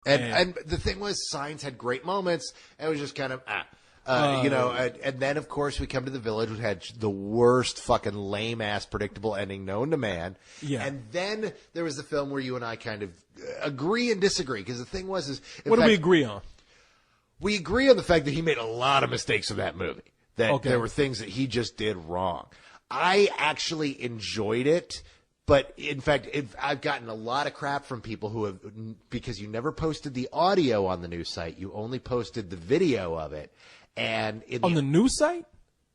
And the thing was, Signs had great moments. And it was just kind of, and then, of course, we come to The Village, which had the worst fucking lame-ass predictable ending known to man. Yeah. And then there was the film where you and I kind of agree and disagree. Because the thing was, what do we agree on? We agree on the fact that he made a lot of mistakes in that movie. That there were things that he just did wrong. I actually enjoyed it. But, in fact, I've gotten a lot of crap from people who have, because you never posted the audio on the new site. You only posted the video of it. And on the new site?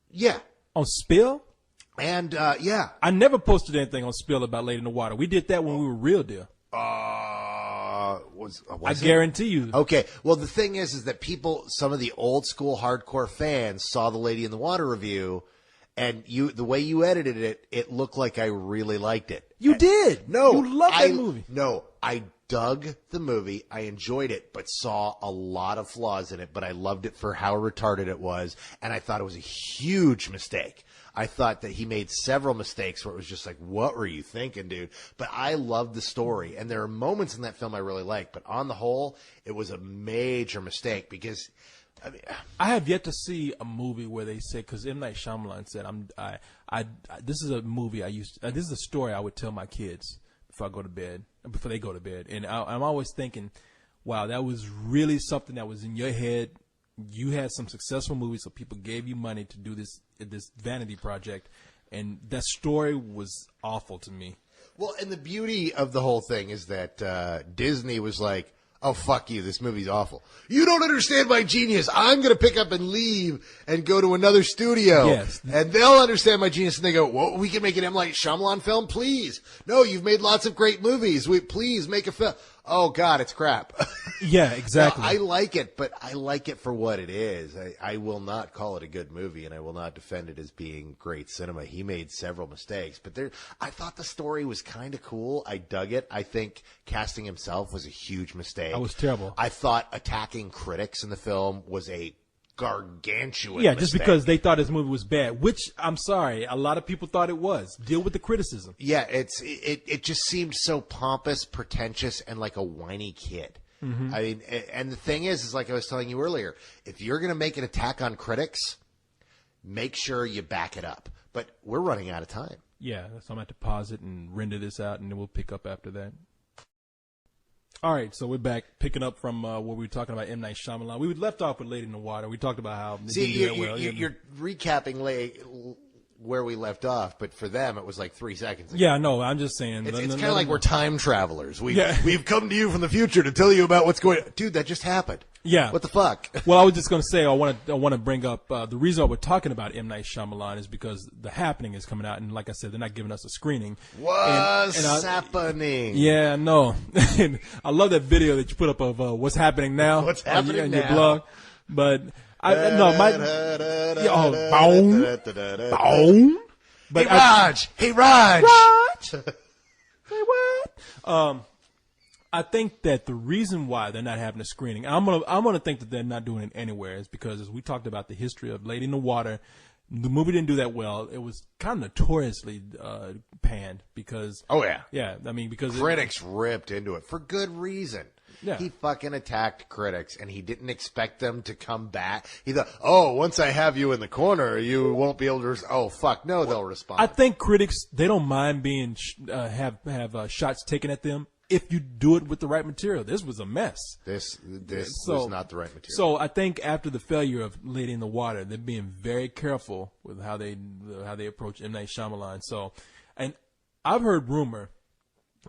Yeah. On Spill? And, yeah. I never posted anything on Spill about Lady in the Water. We did that when we were Real Deal. I guarantee you. Okay. Well, the thing is that some of the old school hardcore fans saw the Lady in the Water review. And the way you edited it, it looked like I really liked it. You did. No. You loved that movie. No, I dug the movie. I enjoyed it, but saw a lot of flaws in it. But I loved it for how retarded it was. And I thought it was a huge mistake. I thought that he made several mistakes where it was just like, what were you thinking, dude? But I loved the story. And there are moments in that film I really like. But on the whole, it was a major mistake because... I have yet to see a movie where they say, because M. Night Shyamalan said, this is a movie this is a story I would tell my kids before they go to bed. And I'm always thinking, wow, that was really something that was in your head. You had some successful movies, so people gave you money to do this vanity project. And that story was awful to me. Well, and the beauty of the whole thing is that Disney was like, oh, fuck you. This movie's awful. You don't understand my genius. I'm going to pick up and leave and go to another studio. Yes. And they'll understand my genius. And they go, well, we can make an M. Night Shyamalan film, please. No, you've made lots of great movies. Please make a film. Oh, God, it's crap. Yeah, exactly. No, I like it, but I like it for what it is. I will not call it a good movie, and I will not defend it as being great cinema. He made several mistakes, but I thought the story was kind of cool. I dug it. I think casting himself was a huge mistake. That was terrible. I thought attacking critics in the film was a gargantuan just mistake. because they thought this movie was bad, which I'm sorry, a lot of people thought it was. Deal with the criticism. Yeah, it just seemed so pompous, pretentious, and like a whiny kid. Mm-hmm. I mean, and the thing is like I was telling you earlier, if you're going to make an attack on critics, make sure you back it up. But we're running out of time. Yeah, so I'm going to have to pause it and render this out, and then we'll pick up after that. All right, so we're back, picking up from what we were talking about M. Night Shyamalan. We left off with Lady in the Water. We talked about how... You're recapping where we left off, but for them, it was like 3 seconds ago. Yeah, no, I'm just saying... It's kind of like we're time travelers. We've come to you from the future to tell you about what's going on. Dude, that just happened. Yeah. What the fuck? Well, I was just going to say, I want to bring up, the reason why we're talking about M. Night Shyamalan is because The Happening is coming out, and like I said, they're not giving us a screening. What's happening? Yeah, no. I love that video that you put up of what's happening now. What's happening on now? your blog. But, boom. But Hey, Raj! Say what? I think that the reason why they're not having a screening, I'm gonna think that they're not doing it anywhere, is because as we talked about the history of Lady in the Water, the movie didn't do that well. It was kind of notoriously panned because because critics ripped into it for good reason. Yeah. He fucking attacked critics, and he didn't expect them to come back. He thought, oh, once I have you in the corner, you won't be able to. Oh, fuck, no, they'll respond. I think critics, they don't mind being have shots taken at them if you do it with the right material. This was a mess. This was not the right material. So I think after the failure of Lady in the Water, they're being very careful with how they approach M. Night Shyamalan. So, and I've heard rumor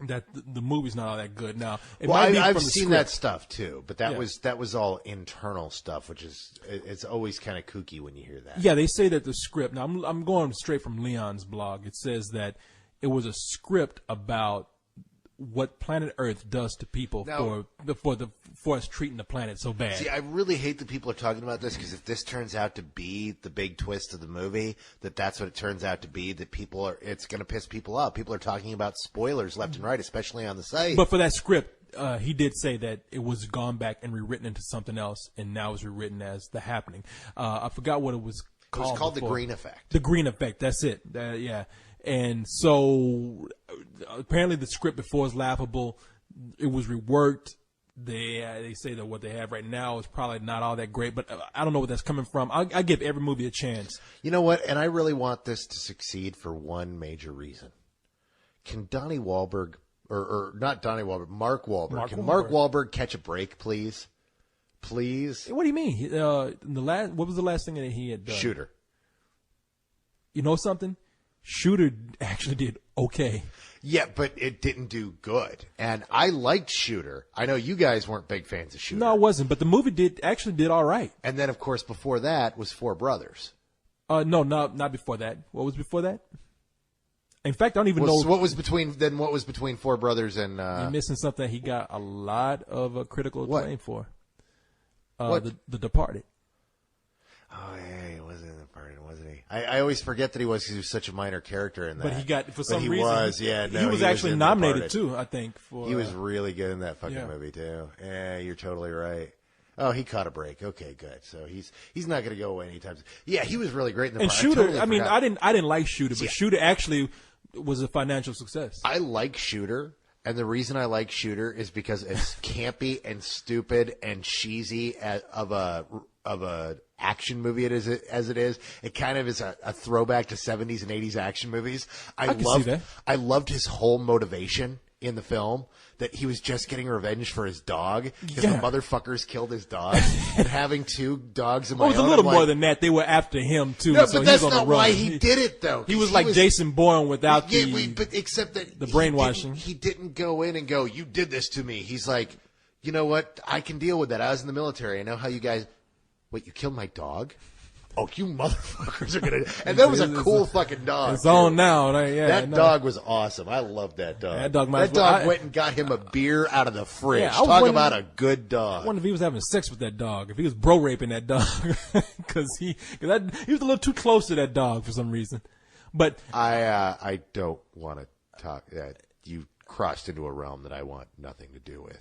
that the movie's not all that good. Now, I've seen that stuff too, but that was all internal stuff, which is it's always kind of kooky when you hear that. Yeah, they say that the script. Now, I'm going straight from Leon's blog. It says that it was a script about what planet Earth does to people for us treating the planet so bad. See, I really hate that people are talking about this, because if this turns out to be the big twist of the movie, that's what it turns out to be, that it's going to piss people off. People are talking about spoilers left and right, especially on the site. But for that script, he did say that it was gone back and rewritten into something else, and now it's rewritten as The Happening. I forgot what it was called. It was called The Green Effect. The Green Effect, that's it. Yeah. And so apparently the script before is laughable. It was reworked. they say that what they have right now is probably not all that great, but I don't know where that's coming from. I give every movie a chance. You know what? And I really want this to succeed for one major reason. Can Donnie Wahlberg, or not Donnie Wahlberg, Mark Wahlberg. Can Mark Wahlberg catch a break, please? Please? What do you mean? What was the last thing that he had done? Shooter. You know something? Shooter actually did okay. Yeah, but it didn't do good. And I liked Shooter. I know you guys weren't big fans of Shooter. No, I wasn't. But the movie actually did all right. And then, of course, before that was Four Brothers. No, not before that. What was before that? In fact, I don't even know. What was between Four Brothers and... You're missing something he got a lot of critical acclaim for. What? The Departed. Oh, yeah, he wasn't in The Departed, wasn't he? I always forget that he was such a minor character in that. But he got, for some reason. He was actually nominated, too, I think. He was really good in that fucking movie, too. Yeah, you're totally right. Oh, he caught a break. Okay, good. So he's not going to go away anytime soon. Yeah, he was really great in The Departed. And Shooter, I didn't like Shooter, but Shooter actually was a financial success. I like Shooter. And the reason I like Shooter is because it's campy and stupid and cheesy of a action movie as it is. It kind of is a throwback to 70s and 80s action movies. I can see that. I loved his whole motivation in the film, that he was just getting revenge for his dog because the motherfuckers killed his dog. And having two dogs of my own. It was a little more than that. They were after him too. No, so but that's not why he did it, though. He was like Jason Bourne without except that the brainwashing. He didn't go in and go, "You did this to me." He's like, "You know what? I can deal with that. I was in the military. I know how you guys." Wait, you killed my dog? Oh, you motherfuckers are gonna! And that was a cool fucking dog. It's on now, right? Yeah. That dog was awesome. I loved that dog. That dog went and got him a beer out of the fridge. Talk about a good dog. I wonder if he was having sex with that dog. If he was bro raping that dog, because he was a little too close to that dog for some reason. But I don't want to talk. You crossed into a realm that I want nothing to do with.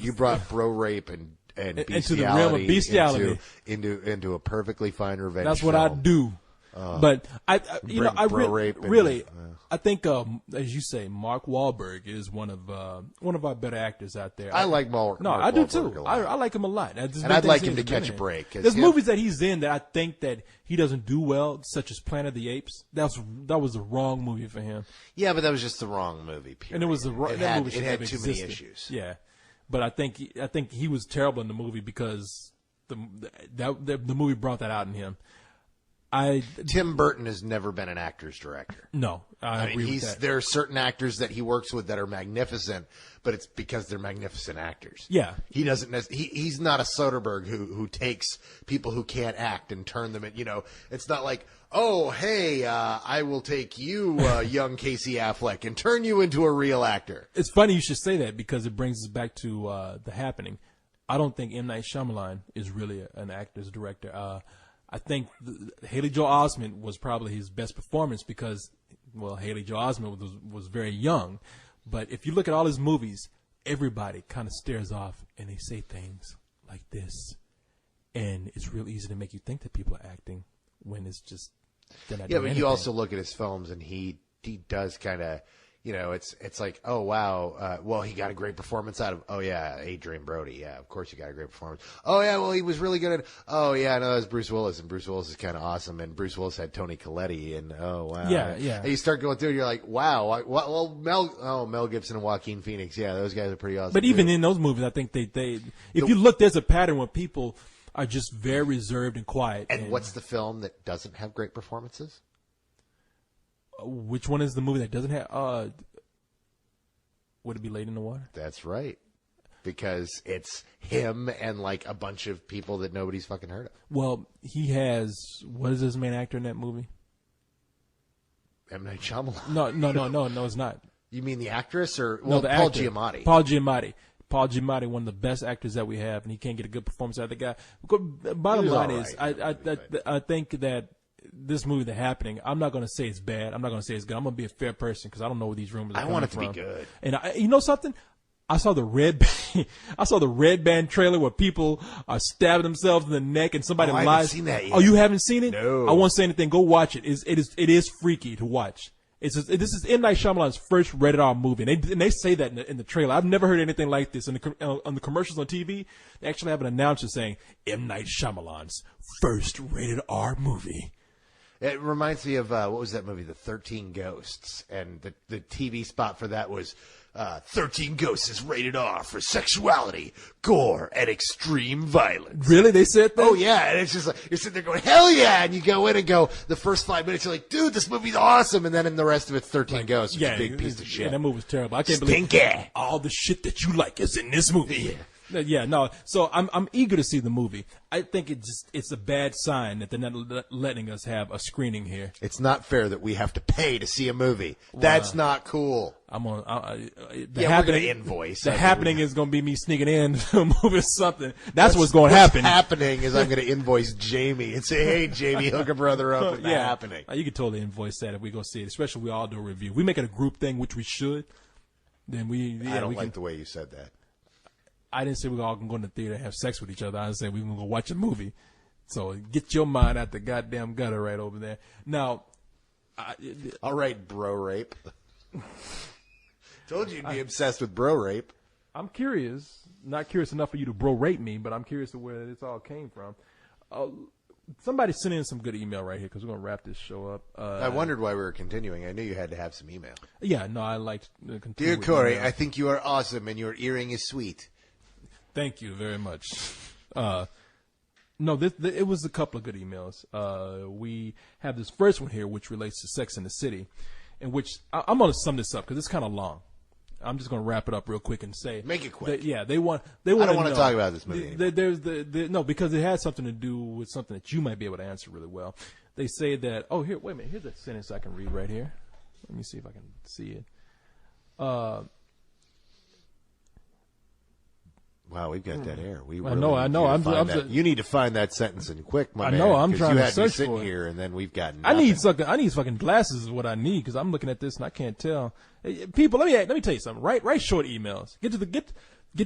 You brought bro rape and bestiality into the realm of bestiality into a perfectly fine revenge. That's what film. I do. But I think, as you say, Mark Wahlberg is one of our better actors out there. I like Mark. No, I do too. I like him a lot. And I'd like him to catch a break. There's movies that he's in that I think that he doesn't do well, such as Planet of the Apes. That was the wrong movie for him. Yeah, but that was just the wrong movie. Period. And it was it had too many issues. Yeah. But I think he was terrible in the movie because the movie brought that out in him. Tim Burton has never been an actor's director. No, I agree with that. There are certain actors that he works with that are magnificent, but it's because they're magnificent actors. Yeah, he doesn't. He's not a Soderbergh who takes people who can't act and turn them in. It's not like, oh, hey, I will take you, young Casey Affleck, and turn you into a real actor. It's funny you should say that because it brings us back to The Happening. I don't think M. Night Shyamalan is really an actor's director. I think Haley Joel Osment was probably his best performance because, well, Haley Joel Osment was very young. But if you look at all his movies, everybody kind of stares off and they say things like this. And it's real easy to make you think that people are acting when it's just they're not doing anything. You also look at his films and he does kind of, it's like, oh, wow, well, he got a great performance out of, oh, yeah, Adrian Brody. Yeah, of course he got a great performance. Oh, yeah, well, he was really good at, oh, yeah, no, that was Bruce Willis, and Bruce Willis is kind of awesome, and Bruce Willis had Tony Colletti, and oh, wow. Yeah. And you start going through and you're like, wow, well, Mel Gibson and Joaquin Phoenix, yeah, those guys are pretty awesome. But even in those movies, I think if you look, there's a pattern where people are just very reserved and quiet. And what's the film that doesn't have great performances? Which one is the movie that doesn't have? Would it be Lady in the Water? That's right, because it's him and like a bunch of people that nobody's fucking heard of. Well, he has. What is his main actor in that movie? M. Night Shyamalan. No, it's not. You mean the actress or the Paul actor. Giamatti? Paul Giamatti, one of the best actors that we have, and he can't get a good performance out of the guy. Bottom line is, I think that this movie, The Happening, I'm not going to say it's bad. I'm not going to say it's good. I'm going to be a fair person because I don't know where these rumors are coming from. I want it to be good. And you know something? I saw the Red Band trailer where people are stabbing themselves in the neck and somebody lies. I haven't seen that yet. Oh, you haven't seen it? No. I won't say anything. Go watch it. It is freaky to watch. This is M. Night Shyamalan's first rated R movie, and they say that in the trailer. I've never heard anything like this. On the commercials on TV, they actually have an announcer saying M. Night Shyamalan's first rated R movie. It reminds me of what was that movie, The 13 Ghosts, and the TV spot for that was 13 Ghosts is rated R for sexuality, gore, and extreme violence. Really? They said that? Oh, yeah. And it's just like, you're sitting there going, hell yeah. And you go in and go, the first 5 minutes, you're like, dude, this movie's awesome. And then in the rest of it's 13 Ghosts, which is a big piece of shit. And that movie was terrible. I can't Stinky. believe all the shit that you like is in this movie. Yeah. Yeah, no. So I'm eager to see the movie. I think it's a bad sign that they're not letting us have a screening here. It's not fair that we have to pay to see a movie. Wow. That's not cool. We're gonna invoice. The happening is gonna be me sneaking in to a movie or something. That's what's going to happen. What's happening is I'm gonna invoice Jamie and say, "Hey, Jamie, hook a brother up with the happening." You could totally invoice that if we go see it. Especially if we all do a review. We make it a group thing, which we should. Then I don't like the way you said that. I didn't say we all can go in the theater and have sex with each other. I said we can go watch a movie. So get your mind out the goddamn gutter right over there. Now, all right, bro rape. Told you you'd be obsessed with bro rape. I'm curious. Not curious enough for you to bro rape me, but I'm curious to where this all came from. Somebody sent in some good email right here because we're going to wrap this show up. I wondered why we were continuing. I knew you had to have some email. Yeah, no, I liked to continue. Dear Corey, I think you are awesome and your earring is sweet. Thank you very much. No, it was a couple of good emails. We have this first one here, which relates to Sex in the City, in which I'm going to sum this up because it's kind of long. I'm just going to wrap it up real quick and say, make it quick. They want. I don't want to talk about this movie. No, because it has something to do with something that you might be able to answer really well. They say that. Oh, here, wait a minute. Here's a sentence I can read right here. Let me see if I can see it. Wow, we've got that air. I know. You need to find that sentence and quick, my man. I know. I'm trying to search for it. You had me sitting here, and then we've got nothing. I need fucking glasses is what I need because I'm looking at this and I can't tell. People, let me tell you something. Write short emails. Get to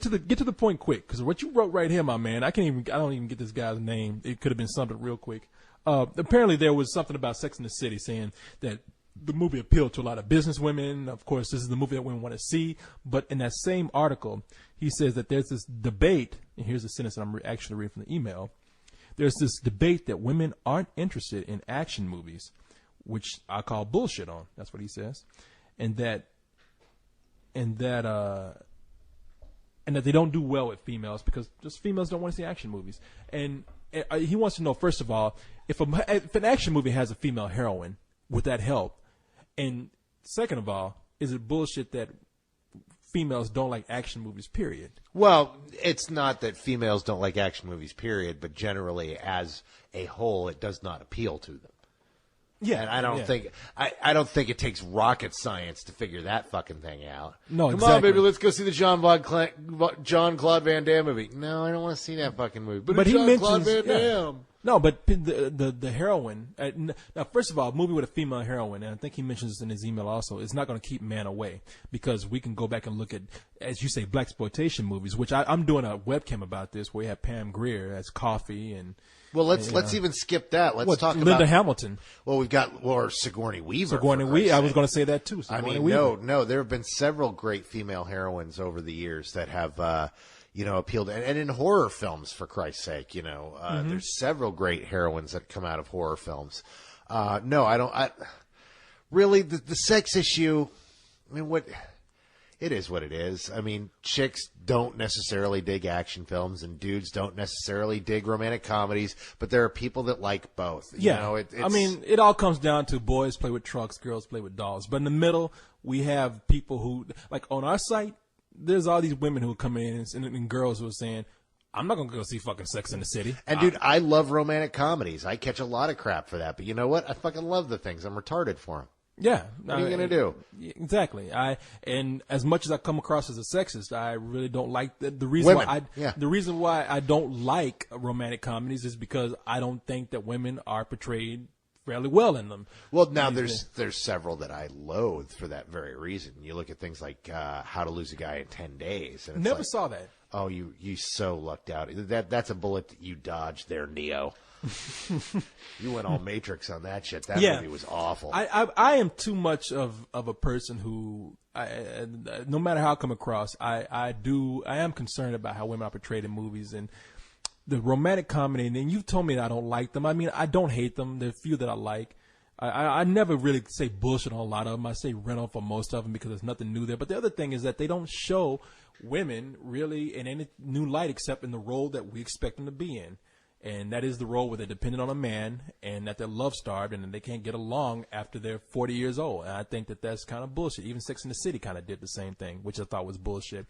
the point quick because what you wrote right here, my man. I don't even get this guy's name. It could have been something real quick. Apparently, there was something about Sex in the City saying that the movie appealed to a lot of business women. Of course, this is the movie that women want to see. But in that same article, he says that there's this debate, and here's the sentence that I'm actually reading from the email. There's this debate that women aren't interested in action movies, which I call bullshit on. That's what he says. And that they don't do well with females because just females don't want to see action movies. And he wants to know, first of all, if an action movie has a female heroine, would that help? And second of all, is it bullshit that females don't like action movies, period? Well, it's not that females don't like action movies, period, but generally, as a whole, it does not appeal to them. Yeah, and I don't think it takes rocket science to figure that fucking thing out. No, Come exactly. on, baby, let's go see the Jean-Claude Van Damme movie. No, I don't want to see that fucking movie. But he Jean-Claude mentions Van Damme. No, but the heroine. Now, first of all, a movie with a female heroine, and I think he mentions this in his email also, is not going to keep man away because we can go back and look at, as you say, blaxploitation movies, which I'm doing a webcam about this where we have Pam Grier as Coffee and. Well, let's even skip that. Let's talk about Linda Hamilton. Well, we've got Sigourney Weaver. Sigourney Weaver. I was going to say that too. No. There have been several great female heroines over the years that have, appealed, and in horror films, for Christ's sake, there's several great heroines that come out of horror films. No, I don't. Really, the sex issue. I mean, it is what it is. I mean, chicks don't necessarily dig action films, and dudes don't necessarily dig romantic comedies, but there are people that like both. Yeah. I mean, it all comes down to boys play with trucks, girls play with dolls. But in the middle, we have people who, like on our site, there's all these women who come in and girls who are saying, I'm not going to go see fucking Sex in the City. And, dude, I love romantic comedies. I catch a lot of crap for that. But you know what? I fucking love the things. I'm retarded for them. Yeah. What are you going to do? Exactly. And as much as I come across as a sexist, I really don't like the reason women. The reason why I don't like romantic comedies is because I don't think that women are portrayed fairly well in them. Well, now there's several that I loathe for that very reason. You look at things like How to Lose a Guy in 10 Days. And Never saw that. Oh, you so lucked out. That's a bullet that you dodged there, Neo. You went all Matrix on that shit. That movie was awful. I am too much of a person who, no matter how I come across, I am concerned about how women are portrayed in movies and the romantic comedy. And you've told me that I don't like them. I mean, I don't hate them. There are a few that I like. I never really say bullshit on a lot of them. I say rent off on most of them because there's nothing new there. But the other thing is that they don't show women really in any new light except in the role that we expect them to be in. And that is the role where they're dependent on a man and that they're love-starved and they can't get along after they're 40 years old. And I think that that's kind of bullshit. Even Sex and the City kind of did the same thing, which I thought was bullshit.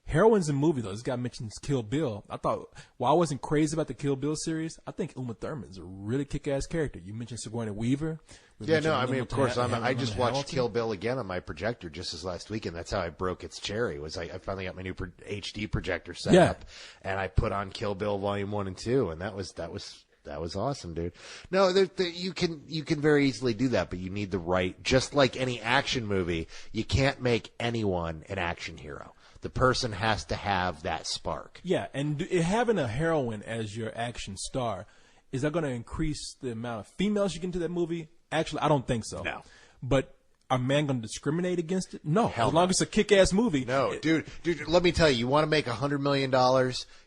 Heroines in movies, though. This guy mentions Kill Bill. I thought, while I wasn't crazy about the Kill Bill series, I think Uma Thurman's a really kick-ass character. You mentioned Sigourney Weaver. Yeah, no, I mean, of course, I just watched Kill Bill again on my projector just this last week, and that's how I broke its cherry. Was I finally got my new HD projector set up, and I put on Kill Bill Volume 1 and 2, and that was awesome, dude. No, you can very easily do that, but you need the right. Just like any action movie, you can't make anyone an action hero. The person has to have that spark. Yeah, and having a heroine as your action star, is that going to increase the amount of females you get into that movie? Actually, I don't think so. No. But are men going to discriminate against it? No. Hell as long as it's a kick-ass movie. No, dude, let me tell you, you want to make $100 million?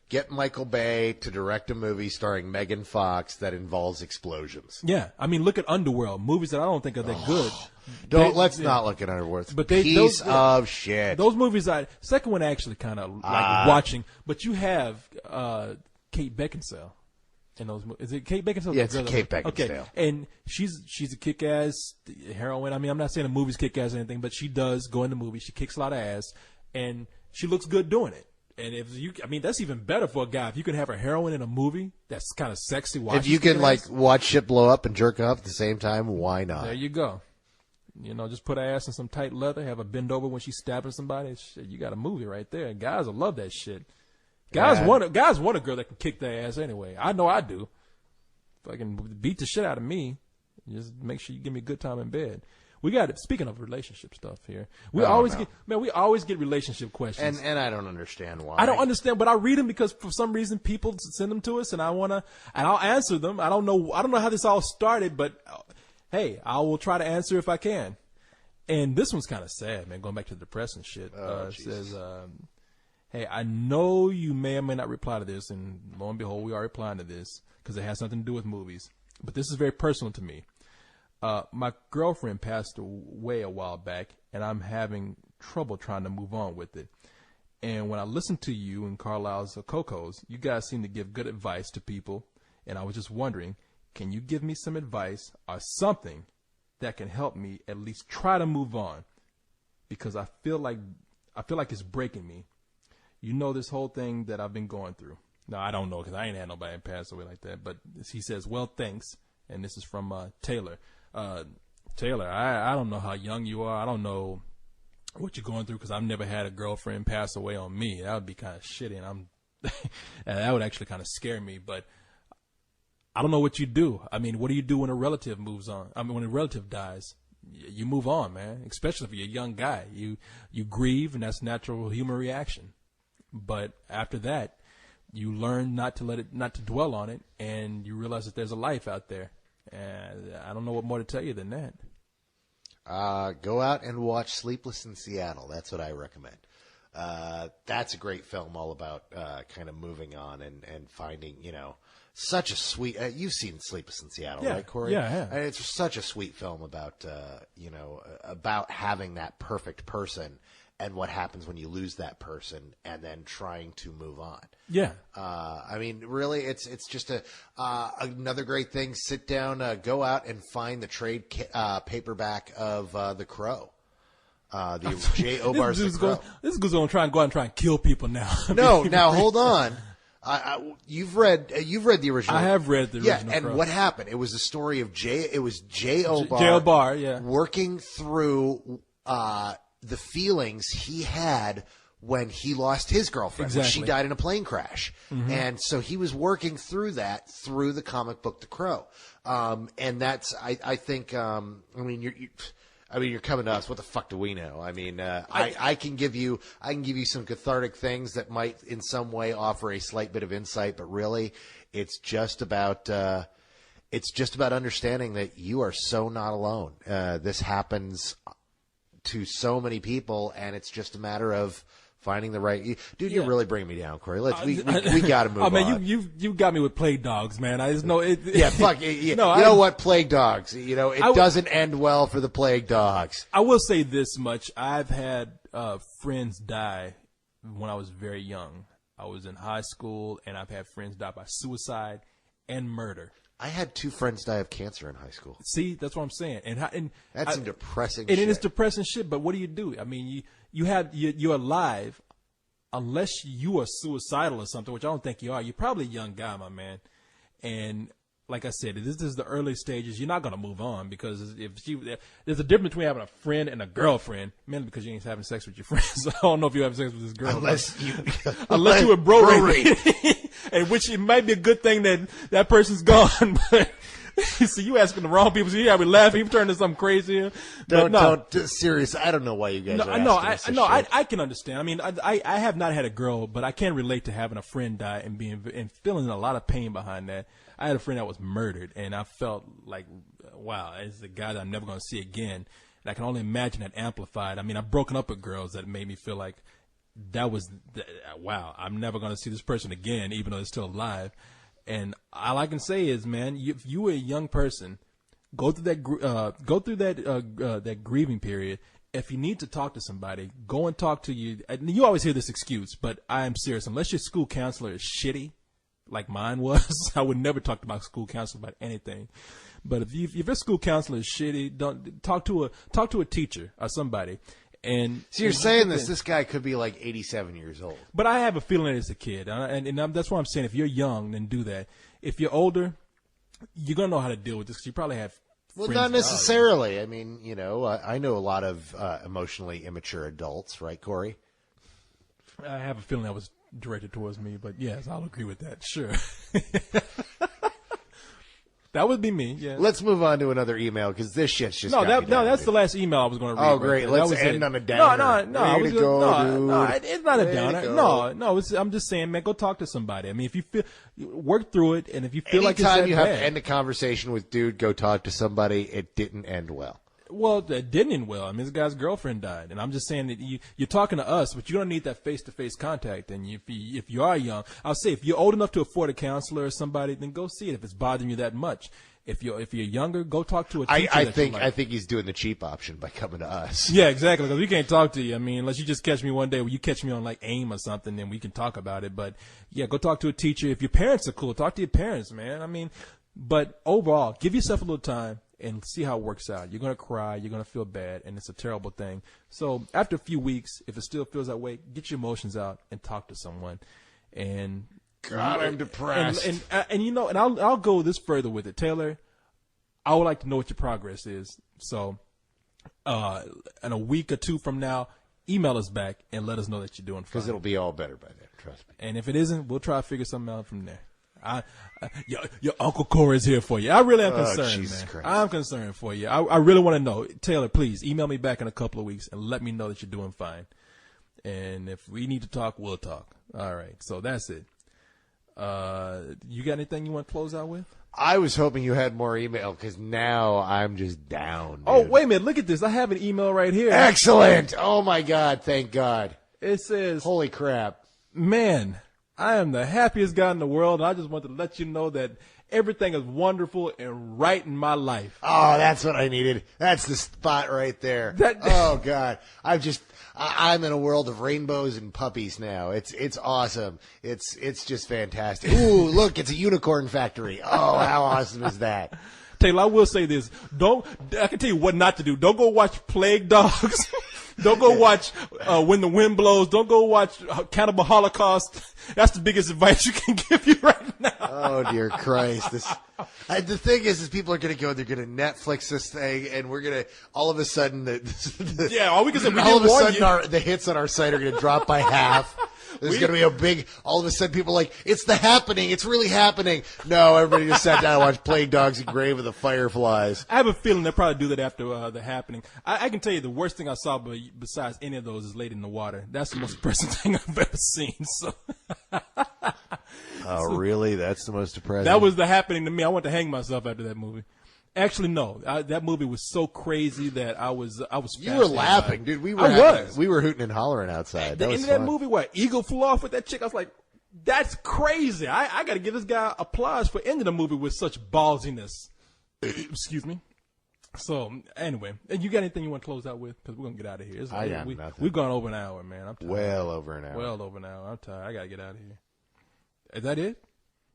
Get Michael Bay to direct a movie starring Megan Fox that involves explosions. Yeah. I mean, look at Underworld, movies that I don't think are that good. Let's not look at Underworld. But piece of shit. Those movies, second one I actually kind of like watching, but you have Kate Beckinsale. In those, is it Kate Beckinsale? Yeah, it's Kate Beckinsale. Okay, and she's a kick-ass heroine. I mean, I'm not saying the movie's kick-ass or anything, but she does go in the movie. She kicks a lot of ass, and she looks good doing it. And that's even better for a guy. If you can have a heroine in a movie that's kind of sexy. If you can watch shit blow up and jerk off at the same time, why not? There you go. Just put her ass in some tight leather, have her bend over when she's stabbing somebody. Shit, you got a movie right there. Guys will love that shit. Guys want a girl that can kick their ass anyway. I know I do. Fucking beat the shit out of me. Just make sure you give me a good time in bed. We got it. Speaking of relationship stuff here, we always get relationship questions, and I don't understand why. I don't understand, but I read them because for some reason people send them to us, and I'll answer them. I don't know how this all started, but hey, I will try to answer if I can. And this one's kind of sad, man. Going back to the depressing shit. It says. Hey, I know you may or may not reply to this, and lo and behold, we are replying to this because it has something to do with movies. But this is very personal to me. My girlfriend passed away a while back, and I'm having trouble trying to move on with it. And when I listen to you and Carlisle's Coco's, you guys seem to give good advice to people, and I was just wondering, can you give me some advice or something that can help me at least try to move on? Because I feel like it's breaking me. This whole thing that I've been going through. No, I don't know because I ain't had nobody pass away like that. But he says, well, thanks. And this is from Taylor. Taylor, I don't know how young you are. I don't know what you're going through because I've never had a girlfriend pass away on me. That would be kind of shitty. And that would actually kind of scare me. But I don't know what you do. I mean, what do you do when a relative moves on? I mean, when a relative dies? You move on, man, especially if you're a young guy. You grieve, and that's natural human reaction. But after that, you learn not to dwell on it, and you realize that there's a life out there. And I don't know what more to tell you than that. Go out and watch Sleepless in Seattle. That's what I recommend. That's a great film all about kind of moving on and finding, such a sweet. You've seen Sleepless in Seattle, right, Corey? Yeah. It's such a sweet film about, about having that perfect person and what happens when you lose that person and then trying to move on. Yeah. I mean, really, it's just another great thing. Sit down, go out and find the trade paperback of The Crow. The J. Obar's The Crow. This goes on trying to go out and try and kill people now. No, now hold on. You've read the original. I have read the original. Yeah, and Crow. What happened? It was the story of J. Obar. J. Obar, yeah, working through the feelings he had when he lost his girlfriend. Exactly. When she died in a plane crash. Mm-hmm. And so he was working through that through the comic book The Crow. And that's, I think, I mean, you're coming to us. What the fuck do we know? I mean, I can give you some cathartic things that might, in some way, offer a slight bit of insight. But really, it's just about understanding that you are so not alone. This happens to so many people, and it's just a matter of finding the right. Dude, you're really bringing me down, Corey. We got to move on. Oh man, you got me with plague dogs, man. I just know it. Yeah, fuck. You know what? Plague dogs. It doesn't end well for the plague dogs. I will say this much: I've had friends die when I was very young. I was in high school, and I've had friends die by suicide and murder. I had 2 friends die of cancer in high school. See, that's what I'm saying, and that's some depressing shit. And it's depressing shit. But what do? I mean, you're alive, unless you are suicidal or something, which I don't think you are. You're probably a young guy, my man. And like I said, this is the early stages. You're not gonna move on because there's a difference between having a friend and a girlfriend, mainly because you ain't having sex with your friends. I don't know if you have sex with this girl unless you were bro and which it might be a good thing that person's gone. But see, you asking the wrong people. So you got me laughing. You turn into something crazy here. Don't serious. I don't know why you guys are asking this shit. I can understand. I mean, I have not had a girl, but I can relate to having a friend die and feeling a lot of pain behind that. I had a friend that was murdered, and I felt like, wow, it's a guy that I'm never going to see again. And I can only imagine that amplified. I mean, I've broken up with girls that made me feel like wow, I'm never going to see this person again, even though they're still alive. And all I can say is, man, if you were a young person, go through that grieving period. If you need to talk to somebody, go and talk to you. And you always hear this excuse, but I am serious. Unless your school counselor is shitty, like mine was, I would never talk to my school counselor about anything. But if your school counselor is shitty, don't talk to a teacher or somebody. And so you're saying this guy could be like 87 years old. But I have a feeling that it's a kid. And that's why I'm saying if you're young, then do that. If you're older, you're going to know how to deal with this because you probably have friends. Well, not necessarily. I mean, I know a lot of emotionally immature adults, right, Corey? I have a feeling that was directed towards me, but yes, I'll agree with that. Sure. That would be me. Yeah. Let's move on to another email because this shit's just that's the last email I was going to read. Oh, great! Let's end on a downer. No. It's not a downer. No. I'm just saying, man, go talk to somebody. I mean, if you feel, work through it, and if you feel like it's anytime you have to end a conversation with, dude, go talk to somebody. It didn't end well. Well, it didn't end well. I mean, this guy's girlfriend died, and I'm just saying that you're talking to us, but you don't need that face-to-face contact. And if you are young, I'll say if you're old enough to afford a counselor or somebody, then go see it. If it's bothering you that much, if you're younger, go talk to a teacher. I think he's doing the cheap option by coming to us. Yeah, exactly. Because we can't talk to you. I mean, unless you just catch me one day, where you catch me on like AIM or something, then we can talk about it. But yeah, go talk to a teacher. If your parents are cool, talk to your parents, man. I mean, but overall, give yourself a little time and see how it works out. You're going to cry. You're going to feel bad, and it's a terrible thing. So after a few weeks, if it still feels that way, get your emotions out and talk to someone. And God, I'm depressed. And I'll go this further with it. Taylor, I would like to know what your progress is. So in a week or two from now, email us back and let us know that you're doing fine. Because it'll be all better by then, trust me. And if it isn't, we'll try to figure something out from there. Your Uncle Corey is here for you. I really am concerned, Jesus man. Christ. I'm concerned for you. I really want to know. Taylor, please email me back in a couple of weeks and let me know that you're doing fine. And if we need to talk, we'll talk. All right. So that's it. You got anything you want to close out with? I was hoping you had more email because now I'm just down. Dude. Oh, wait a minute. Look at this. I have an email right here. Excellent. Oh, my God. Thank God. It says, holy crap. Man, I am the happiest guy in the world. And I just want to let you know that everything is wonderful and right in my life. Oh, that's what I needed. That's the spot right there. Oh, God. I'm in a world of rainbows and puppies now. It's awesome. It's just fantastic. Ooh, look, it's a unicorn factory. Oh, how awesome is that? Taylor, I will say this. I can tell you what not to do. Don't go watch Plague Dogs. Don't go watch When the Wind Blows. Don't go watch Cannibal Holocaust. That's the biggest advice you can give you right now. Oh, dear Christ. The thing is people are going to go, they're going to Netflix this thing, and we're going to, all of a sudden, yeah, all we can say, all of a sudden, the hits on our site are going to drop by half. There's going to be a big, all of a sudden people are like, it's The Happening. It's really happening. No, everybody just sat down and watched Plague Dogs and Grave of the Fireflies. I have a feeling they'll probably do that after The Happening. I can tell you the worst thing I saw besides any of those is Lady in the Water. That's the most depressing thing I've ever seen. So. Oh, really? That's the most depressing? That was The Happening to me. I wanted to hang myself after that movie. Actually, no. That movie was so crazy that I was. You were laughing, dude. We were hooting and hollering outside. The end of that movie, what Eagle flew off with that chick. I was like, that's crazy. I got to give this guy applause for ending the movie with such ballsiness. Excuse me. So anyway, you got anything you want to close out with? Because we're gonna get out of here. I got nothing. We've gone over an hour, man. I'm tired. Well over an hour. Well over an hour. I'm tired. I gotta get out of here. Is that it?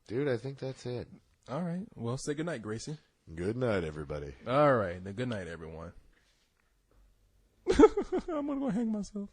Dude, I think that's it. All right. Well, say good night, Gracie. Good night, everybody. All right. Then good night, everyone. I'm going to go hang myself.